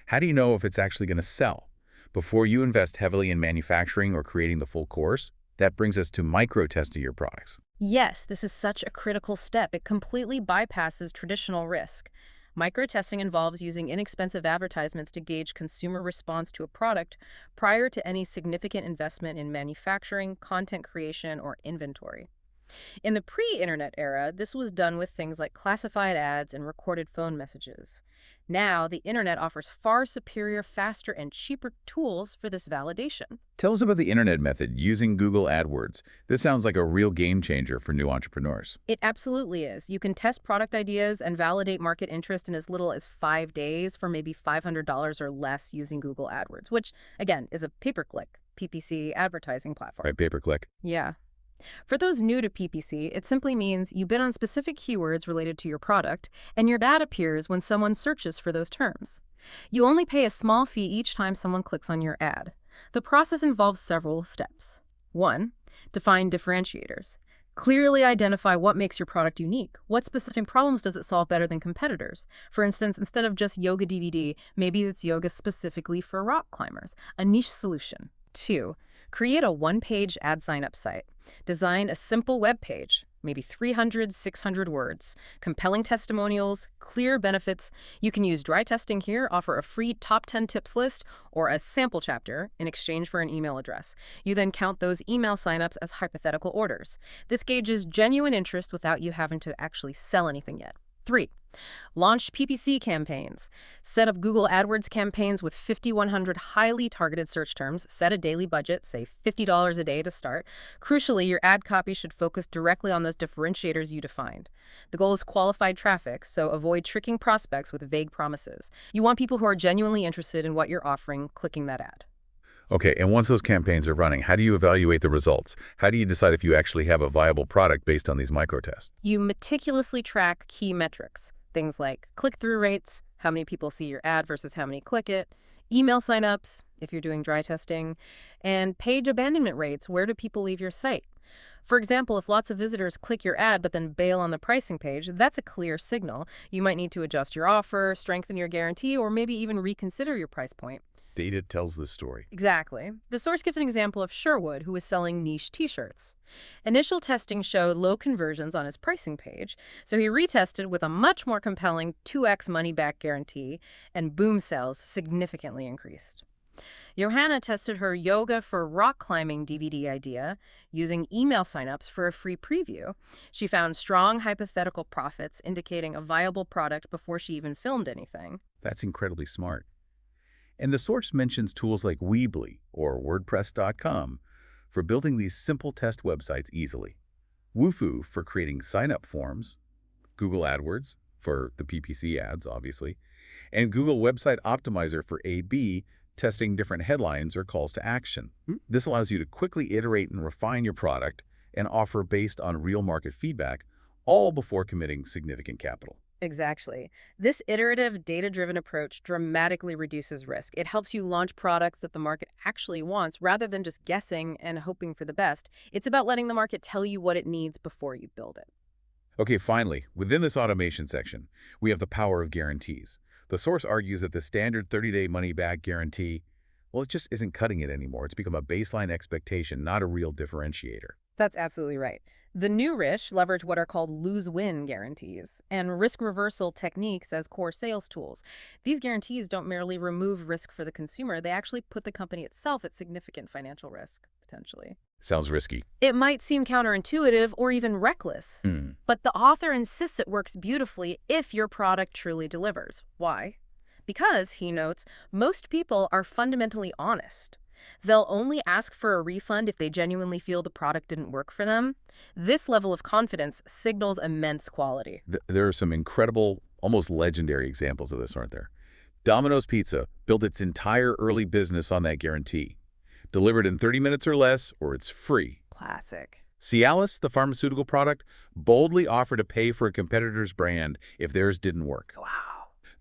How do you know if it's actually going to sell? Before you invest heavily in manufacturing or creating the full course, that brings us to micro-testing your products. Yes, this is such a critical step. It completely bypasses traditional risk. Micro-testing involves using inexpensive advertisements to gauge consumer response to a product prior to any significant investment in manufacturing, content creation, or inventory. In the pre-internet era, this was done with things like classified ads and recorded phone messages. Now, the internet offers far superior, faster, and cheaper tools for this validation. Tell us about the internet method using Google AdWords. This sounds like a real game changer for new entrepreneurs. It absolutely is. You can test product ideas and validate market interest in as little as 5 days for maybe $500 or less using Google AdWords, which, again, is a pay-per-click PPC advertising platform. Right, pay-per-click. Yeah. For those new to PPC, it simply means you bid on specific keywords related to your product, and your ad appears when someone searches for those terms. You only pay a small fee each time someone clicks on your ad. The process involves several steps. 1. Define differentiators. Clearly identify what makes your product unique. What specific problems does it solve better than competitors? For instance, instead of just yoga DVD, maybe it's yoga specifically for rock climbers, a niche solution. 2. Create a one-page ad sign-up site. Design a simple web page, maybe 300, 600 words, compelling testimonials, clear benefits. You can use dry testing here, offer a free top 10 tips list, or a sample chapter in exchange for an email address. You then count those email signups as hypothetical orders. This gauges genuine interest without you having to actually sell anything yet. 3. Launch PPC campaigns. Set up Google AdWords campaigns with 5,100 highly targeted search terms. Set a daily budget, say $50 a day to start. Crucially, your ad copy should focus directly on those differentiators you defined. The goal is qualified traffic, so avoid tricking prospects with vague promises. You want people who are genuinely interested in what you're offering clicking that ad. Okay, and once those campaigns are running, how do you evaluate the results? How do you decide if you actually have a viable product based on these microtests? You meticulously track key metrics, things like click-through rates, how many people see your ad versus how many click it, email signups, if you're doing dry testing, and page abandonment rates, where do people leave your site? For example, if lots of visitors click your ad but then bail on the pricing page, that's a clear signal. You might need to adjust your offer, strengthen your guarantee, or maybe even reconsider your price point. Data tells this story. Exactly. The source gives an example of Sherwood, who was selling niche t-shirts. Initial testing showed low conversions on his pricing page, so he retested with a much more compelling 2x money-back guarantee, and boom, sales significantly increased. Johanna tested her yoga for rock climbing DVD idea using email signups for a free preview. She found strong hypothetical profits, indicating a viable product before she even filmed anything. That's incredibly smart. And the source mentions tools like Weebly or WordPress.com for building these simple test websites easily, Wufoo for creating sign-up forms, Google AdWords for the PPC ads, obviously, and Google Website Optimizer for A/B, testing different headlines or calls to action. This allows you to quickly iterate and refine your product and offer based on real market feedback, all before committing significant capital. Exactly. This iterative, data-driven approach dramatically reduces risk. It helps you launch products that the market actually wants rather than just guessing and hoping for the best. It's about letting the market tell you what it needs before you build it. Okay, finally, within this automation section, we have the power of guarantees. The source argues that the standard 30-day money-back guarantee, well, it just isn't cutting it anymore. It's become a baseline expectation, not a real differentiator. That's absolutely right. The new RISH leverage what are called lose-win guarantees and risk reversal techniques as core sales tools. These guarantees don't merely remove risk for the consumer, they actually put the company itself at significant financial risk, potentially. Sounds risky. It might seem counterintuitive or even reckless, but the author insists it works beautifully if your product truly delivers. Why? Because, he notes, most people are fundamentally honest. They'll only ask for a refund if they genuinely feel the product didn't work for them. This level of confidence signals immense quality. There are some incredible, almost legendary examples of this, aren't there? Domino's Pizza built its entire early business on that guarantee. Delivered in 30 minutes or less, or it's free. Classic. Cialis, the pharmaceutical product, boldly offered to pay for a competitor's brand if theirs didn't work. Wow.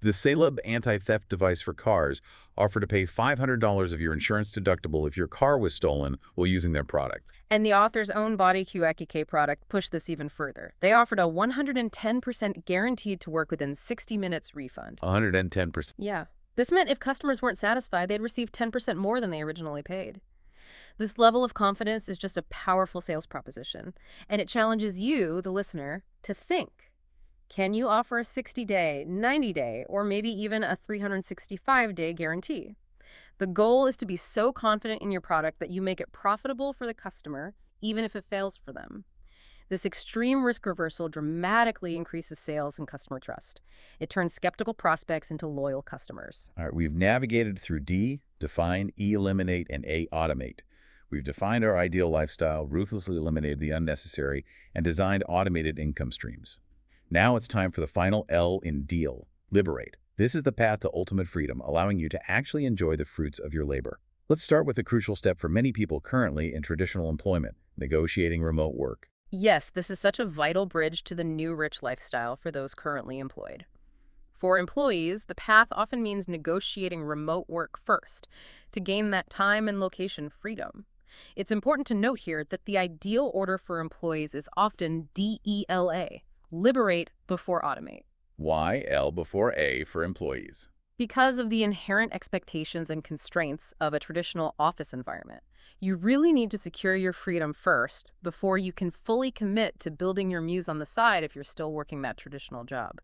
The Caleb anti-theft device for cars offered to pay $500 of your insurance deductible if your car was stolen while using their product. And the author's own Body QAQK product pushed this even further. They offered a 110% guaranteed to work within 60 minutes refund. 110%. Yeah. This meant if customers weren't satisfied, they'd receive 10% more than they originally paid. This level of confidence is just a powerful sales proposition, and it challenges you, the listener, to think. Can you offer a 60-day, 90-day, or maybe even a 365-day guarantee? The goal is to be so confident in your product that you make it profitable for the customer, even if it fails for them. This extreme risk reversal dramatically increases sales and customer trust. It turns skeptical prospects into loyal customers. All right, we've navigated through D, define, E, eliminate, and A, automate. We've defined our ideal lifestyle, ruthlessly eliminated the unnecessary, and designed automated income streams. Now it's time for the final L in deal, liberate. This is the path to ultimate freedom, allowing you to actually enjoy the fruits of your labor. Let's start with the crucial step for many people currently in traditional employment, negotiating remote work. Yes, this is such a vital bridge to the new rich lifestyle for those currently employed. For employees, the path often means negotiating remote work first to gain that time and location freedom. It's important to note here that the ideal order for employees is often DELA. Liberate before automate. Why L before A for employees? Because of the inherent expectations and constraints of a traditional office environment. You really need to secure your freedom first before you can fully commit to building your muse on the side if you're still working that traditional job.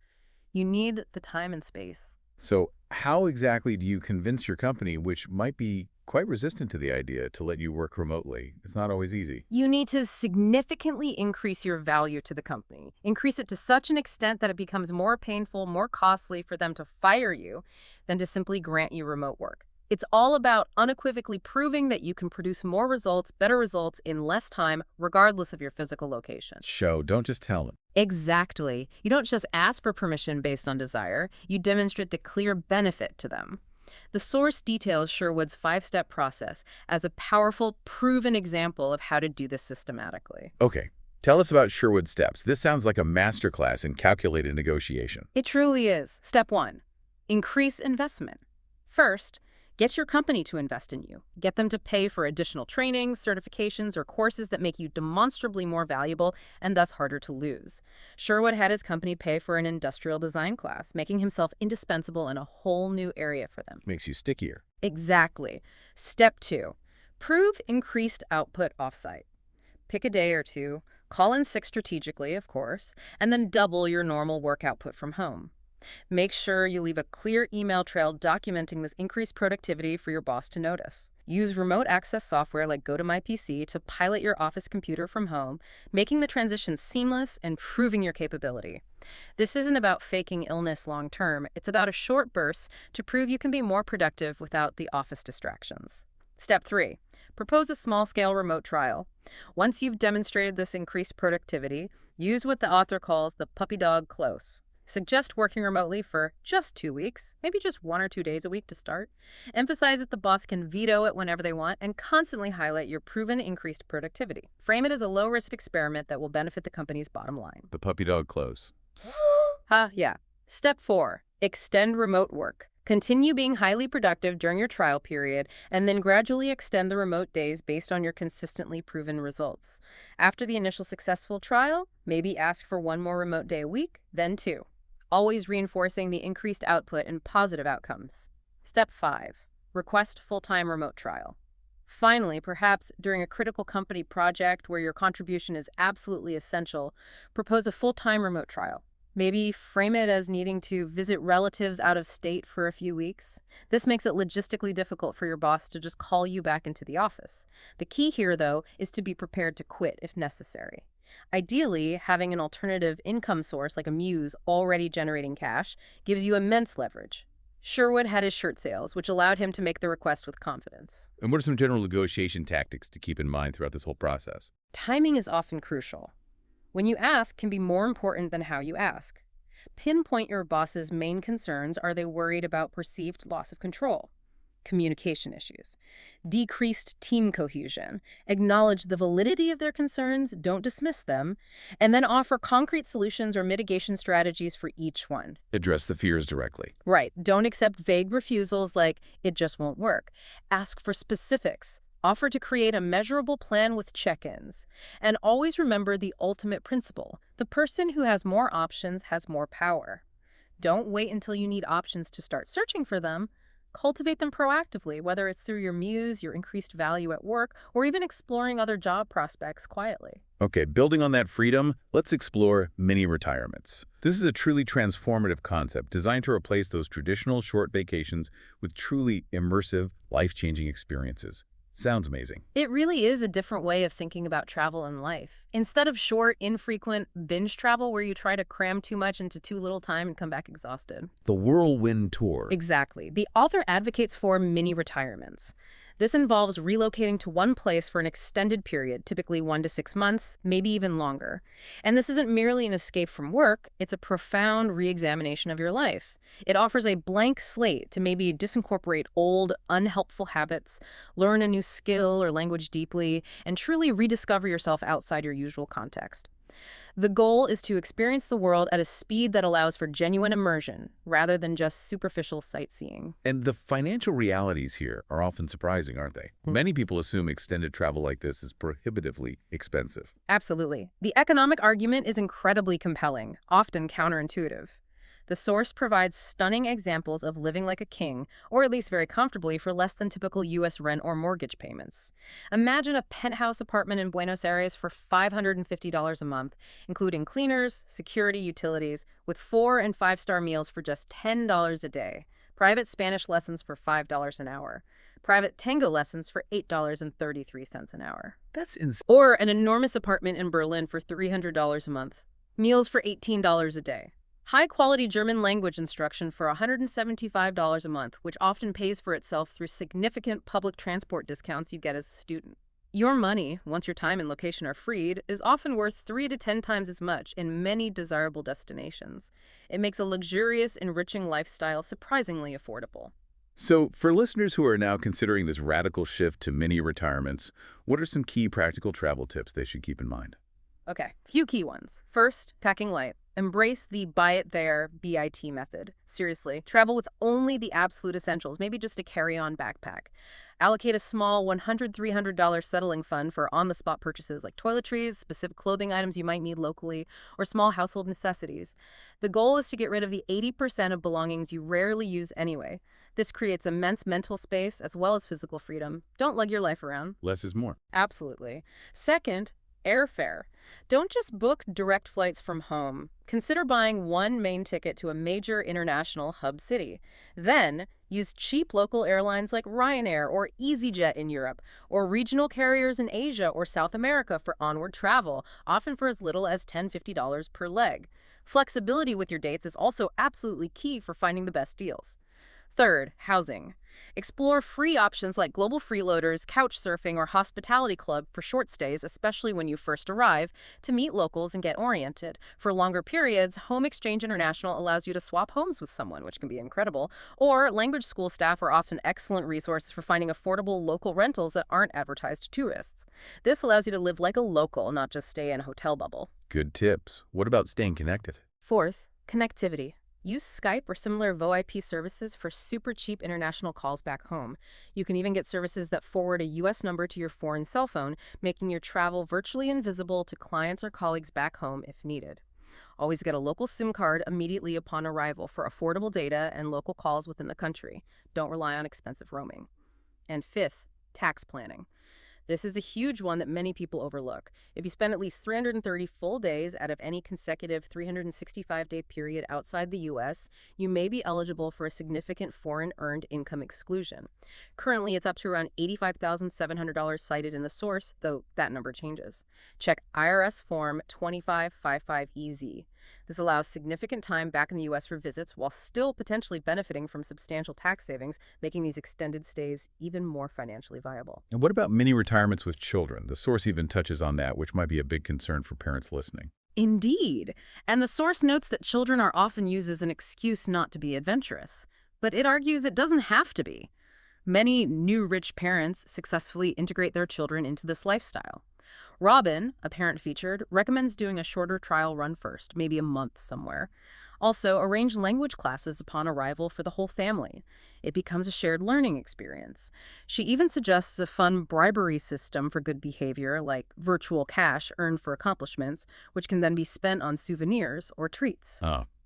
You need the time and space. So how exactly do you convince your company, which might be quite resistant to the idea to let you work remotely. It's not always easy. You need to significantly increase your value to the company. Increase it to such an extent that it becomes more painful, more costly for them to fire you than to simply grant you remote work. It's all about unequivocally proving that you can produce more results, better results in less time, regardless of your physical location. Show, don't just tell them. Exactly. You don't just ask for permission based on desire, you demonstrate the clear benefit to them. The source details Sherwood's 5-step process as a powerful, proven example of how to do this systematically. Okay, tell us about Sherwood steps. This sounds like a masterclass in calculated negotiation. It truly is. Step 1, increase investment. First, get your company to invest in you. Get them to pay for additional trainings, certifications, or courses that make you demonstrably more valuable and thus harder to lose. Sherwood had his company pay for an industrial design class, making himself indispensable in a whole new area for them. Makes you stickier. Exactly. Step 2, prove increased output offsite. Pick a day or two, call in sick strategically, of course, and then double your normal work output from home. Make sure you leave a clear email trail documenting this increased productivity for your boss to notice. Use remote access software like GoToMyPC to pilot your office computer from home, making the transition seamless and proving your capability. This isn't about faking illness long term, it's about a short burst to prove you can be more productive without the office distractions. Step 3, propose a small-scale remote trial. Once you've demonstrated this increased productivity, use what the author calls the puppy dog close. Suggest working remotely for just 2 weeks, maybe just 1 or 2 days a week to start. Emphasize that the boss can veto it whenever they want, and constantly highlight your proven increased productivity. Frame it as a low-risk experiment that will benefit the company's bottom line. The puppy dog close. Yeah. Step 4, extend remote work. Continue being highly productive during your trial period, and then gradually extend the remote days based on your consistently proven results. After the initial successful trial, maybe ask for 1 more remote day a week, then 2. Always reinforcing the increased output and positive outcomes. Step 5, request full-time remote trial. Finally, perhaps during a critical company project where your contribution is absolutely essential, propose a full-time remote trial. Maybe frame it as needing to visit relatives out of state for a few weeks. This makes it logistically difficult for your boss to just call you back into the office. The key here, though, is to be prepared to quit if necessary. Ideally, having an alternative income source like a muse already generating cash gives you immense leverage. Sherwood had his shirt sales, which allowed him to make the request with confidence. And what are some general negotiation tactics to keep in mind throughout this whole process? Timing is often crucial. When you ask can be more important than how you ask. Pinpoint your boss's main concerns. Are they worried about perceived loss of control? Communication issues, decreased team cohesion, acknowledge the validity of their concerns, don't dismiss them, and then offer concrete solutions or mitigation strategies for each one. Address the fears directly. Right. Don't accept vague refusals like, it just won't work. Ask for specifics. Offer to create a measurable plan with check-ins. And always remember the ultimate principle. The person who has more options has more power. Don't wait until you need options to start searching for them. Cultivate them proactively, whether it's through your muse, your increased value at work, or even exploring other job prospects quietly. Okay, building on that freedom, let's explore mini retirements. This is a truly transformative concept designed to replace those traditional short vacations with truly immersive, life-changing experiences. Sounds amazing. It really is a different way of thinking about travel and life. Instead of short, infrequent binge travel where you try to cram too much into too little time and come back exhausted. The whirlwind tour. Exactly. The author advocates for mini retirements. This involves relocating to one place for an extended period, typically 1 to 6 months, maybe even longer. And this isn't merely an escape from work, it's a profound re-examination of your life. It offers a blank slate to maybe disincorporate old, unhelpful habits, learn a new skill or language deeply, and truly rediscover yourself outside your usual context. The goal is to experience the world at a speed that allows for genuine immersion, rather than just superficial sightseeing. And the financial realities here are often surprising, aren't they? Many people assume extended travel like this is prohibitively expensive. Absolutely. The economic argument is incredibly compelling, often counterintuitive. The source provides stunning examples of living like a king, or at least very comfortably, for less than typical U.S. rent or mortgage payments. Imagine a penthouse apartment in Buenos Aires for $550 a month, including cleaners, security, utilities, with 4- and 5-star meals for just $10 a day, private Spanish lessons for $5 an hour. Private tango lessons for $8.33 an hour. That's insane. Or an enormous apartment in Berlin for $300 a month. Meals for $18 a day. High-quality German language instruction for $175 a month, which often pays for itself through significant public transport discounts you get as a student. Your money, once your time and location are freed, is often worth 3 to 10 times as much in many desirable destinations. It makes a luxurious, enriching lifestyle surprisingly affordable. So, for listeners who are now considering this radical shift to mini retirements, what are some key practical travel tips they should keep in mind? Okay, few key ones. First, packing light. Embrace the buy it there, BIT method. Seriously, travel with only the absolute essentials, maybe just a carry-on backpack. Allocate a small $100, $300 settling fund for on-the-spot purchases like toiletries, specific clothing items you might need locally, or small household necessities. The goal is to get rid of the 80% of belongings you rarely use anyway. This creates immense mental space as well as physical freedom. Don't lug your life around. Less is more. Absolutely. Second, airfare. Don't just book direct flights from home. Consider buying one main ticket to a major international hub city. Then, use cheap local airlines like Ryanair or EasyJet in Europe, or regional carriers in Asia or South America for onward travel, often for as little as $10, $50 per leg. Flexibility with your dates is also absolutely key for finding the best deals. Third, housing. Explore free options like global freeloaders, couch surfing, or hospitality club for short stays, especially when you first arrive, to meet locals and get oriented. For longer periods, Home Exchange International allows you to swap homes with someone, which can be incredible. Or language school staff are often excellent resources for finding affordable local rentals that aren't advertised to tourists. This allows you to live like a local, not just stay in a hotel bubble. Good tips. What about staying connected? Fourth, connectivity. Use Skype or similar VoIP services for super cheap international calls back home. You can even get services that forward a U.S. number to your foreign cell phone, making your travel virtually invisible to clients or colleagues back home if needed. Always get a local SIM card immediately upon arrival for affordable data and local calls within the country. Don't rely on expensive roaming. And fifth, tax planning. This is a huge one that many people overlook. If you spend at least 330 full days out of any consecutive 365-day period outside the U.S., you may be eligible for a significant foreign earned income exclusion. Currently, it's up to around $85,700 cited in the source, though that number changes. Check IRS Form 2555EZ. This allows significant time back in the U.S. for visits while still potentially benefiting from substantial tax savings, making these extended stays even more financially viable. And what about mini retirements with children? The source even touches on that, which might be a big concern for parents listening. Indeed. And the source notes that children are often used as an excuse not to be adventurous. But it argues it doesn't have to be. Many new rich parents successfully integrate their children into this lifestyle. Robin, a parent featured, recommends doing a shorter trial run first, maybe a month somewhere. Also, arrange language classes upon arrival for the whole family. It becomes a shared learning experience. She even suggests a fun bribery system for good behavior, like virtual cash earned for accomplishments, which can then be spent on souvenirs or treats.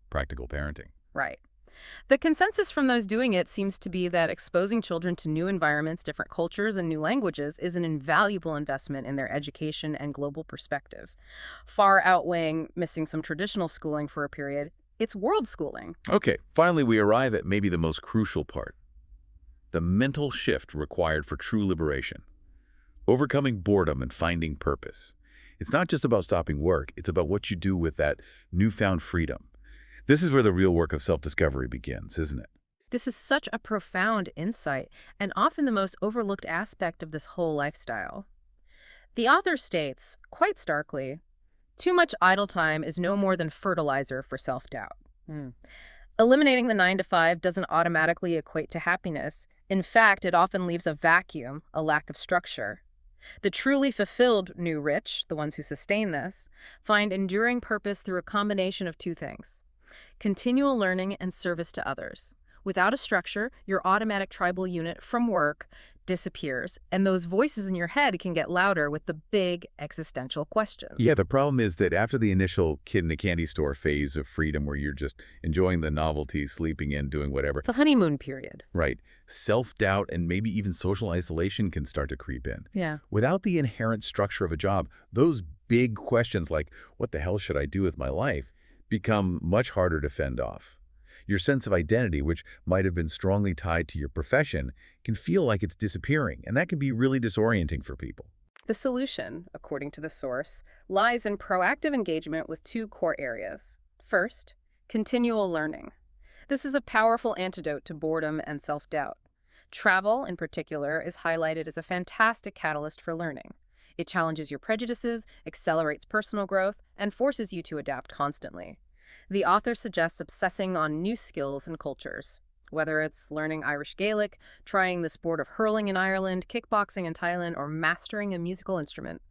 Practical parenting. Right. The consensus from those doing it seems to be that exposing children to new environments, different cultures, and new languages is an invaluable investment in their education and global perspective. Far outweighing missing some traditional schooling for a period, it's world schooling. Okay, finally we arrive at maybe the most crucial part. The mental shift required for true liberation. Overcoming boredom and finding purpose. It's not just about stopping work, it's about what you do with that newfound freedom. This is where the real work of self-discovery begins, isn't it? This is such a profound insight, and often the most overlooked aspect of this whole lifestyle. The author states, quite starkly, too much idle time is no more than fertilizer for self-doubt. Eliminating the 9 to 5 doesn't automatically equate to happiness. In fact, it often leaves a vacuum, a lack of structure. The truly fulfilled new rich, the ones who sustain this, find enduring purpose through a combination of two things: continual learning and service to others. Without a structure, your automatic tribal unit from work disappears, and those voices in your head can get louder with the big existential questions. Yeah, the problem is that after the initial kid in a candy store phase of freedom where you're just enjoying the novelty, sleeping in, doing whatever. The honeymoon period. Right. Self-doubt and maybe even social isolation can start to creep in. Yeah. Without the inherent structure of a job, those big questions like, what the hell should I do with my life, become much harder to fend off. Your sense of identity, which might have been strongly tied to your profession, can feel like it's disappearing, and that can be really disorienting for people. The solution, according to the source, lies in proactive engagement with two core areas. First, continual learning. This is a powerful antidote to boredom and self-doubt. Travel, in particular, is highlighted as a fantastic catalyst for learning. It challenges your prejudices, accelerates personal growth, and forces you to adapt constantly. The author suggests obsessing on new skills and cultures. Whether it's learning Irish Gaelic, trying the sport of hurling in Ireland, kickboxing in Thailand, or mastering a musical instrument.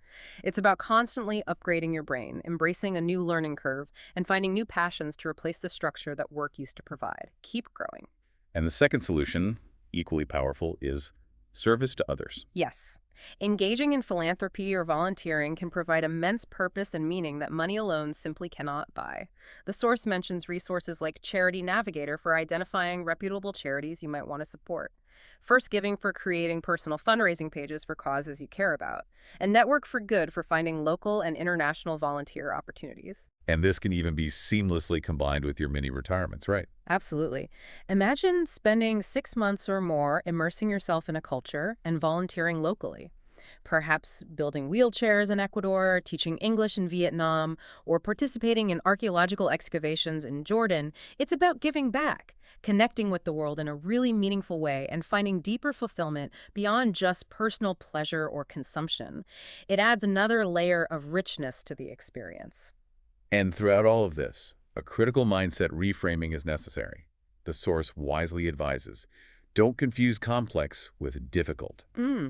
It's about constantly upgrading your brain, embracing a new learning curve, and finding new passions to replace the structure that work used to provide. Keep growing. And the second solution, equally powerful, is service to others. Yes. Engaging in philanthropy or volunteering can provide immense purpose and meaning that money alone simply cannot buy. The source mentions resources like Charity Navigator for identifying reputable charities you might want to support, First Giving for creating personal fundraising pages for causes you care about, and Network for Good for finding local and international volunteer opportunities. And this can even be seamlessly combined with your mini retirements, right? Absolutely. Imagine spending 6 months or more immersing yourself in a culture and volunteering locally. Perhaps building wheelchairs in Ecuador, teaching English in Vietnam, or participating in archaeological excavations in Jordan. It's about giving back, connecting with the world in a really meaningful way, and finding deeper fulfillment beyond just personal pleasure or consumption. It adds another layer of richness to the experience. And throughout all of this, a critical mindset reframing is necessary. The source wisely advises, don't confuse complex with difficult.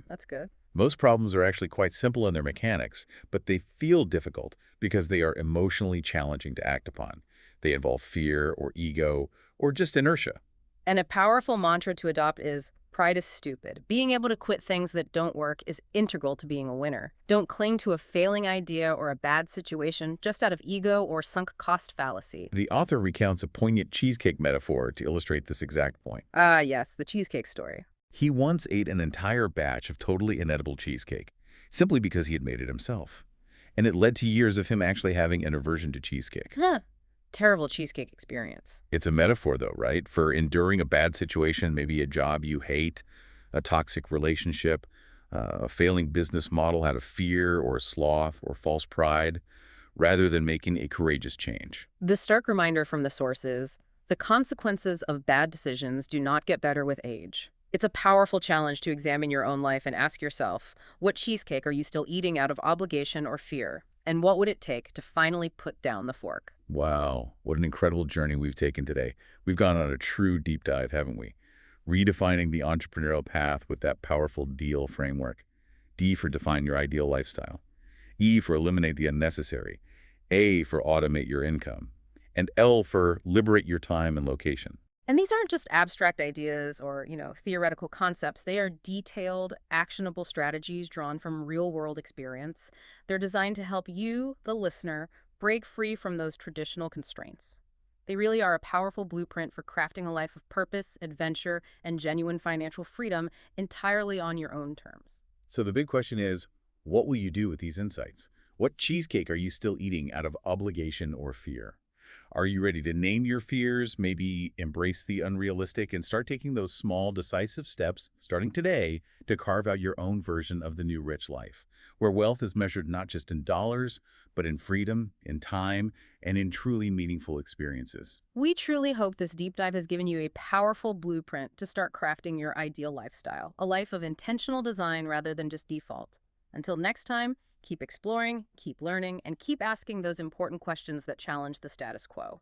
That's good. Most problems are actually quite simple in their mechanics, but they feel difficult because they are emotionally challenging to act upon. They involve fear or ego or just inertia. And a powerful mantra to adopt is, pride is stupid. Being able to quit things that don't work is integral to being a winner. Don't cling to a failing idea or a bad situation just out of ego or sunk cost fallacy. The author recounts a poignant cheesecake metaphor to illustrate this exact point. Ah, yes, the cheesecake story. He once ate an entire batch of totally inedible cheesecake, simply because he had made it himself. And it led to years of him actually having an aversion to cheesecake. Terrible cheesecake experience. It's a metaphor, though, right? For enduring a bad situation, maybe a job you hate, a toxic relationship, a failing business model out of fear or sloth or false pride, rather than making a courageous change. The stark reminder from the source is, the consequences of bad decisions do not get better with age. It's a powerful challenge to examine your own life and ask yourself, what cheesecake are you still eating out of obligation or fear? And what would it take to finally put down the fork? Wow, what an incredible journey we've taken today. We've gone on a true deep dive, haven't we? Redefining the entrepreneurial path with that powerful DEAL framework. D for define your ideal lifestyle. E for eliminate the unnecessary. A for automate your income. And L for liberate your time and location. And these aren't just abstract ideas or, theoretical concepts. They are detailed, actionable strategies drawn from real-world experience. They're designed to help you, the listener, break free from those traditional constraints. They really are a powerful blueprint for crafting a life of purpose, adventure, and genuine financial freedom entirely on your own terms. So the big question is, what will you do with these insights? What cheesecake are you still eating out of obligation or fear? Are you ready to name your fears, maybe embrace the unrealistic, and start taking those small, decisive steps, starting today, to carve out your own version of the new rich life, where wealth is measured not just in dollars, but in freedom, in time, and in truly meaningful experiences? We truly hope this deep dive has given you a powerful blueprint to start crafting your ideal lifestyle, a life of intentional design rather than just default. Until next time, keep exploring, keep learning, and keep asking those important questions that challenge the status quo.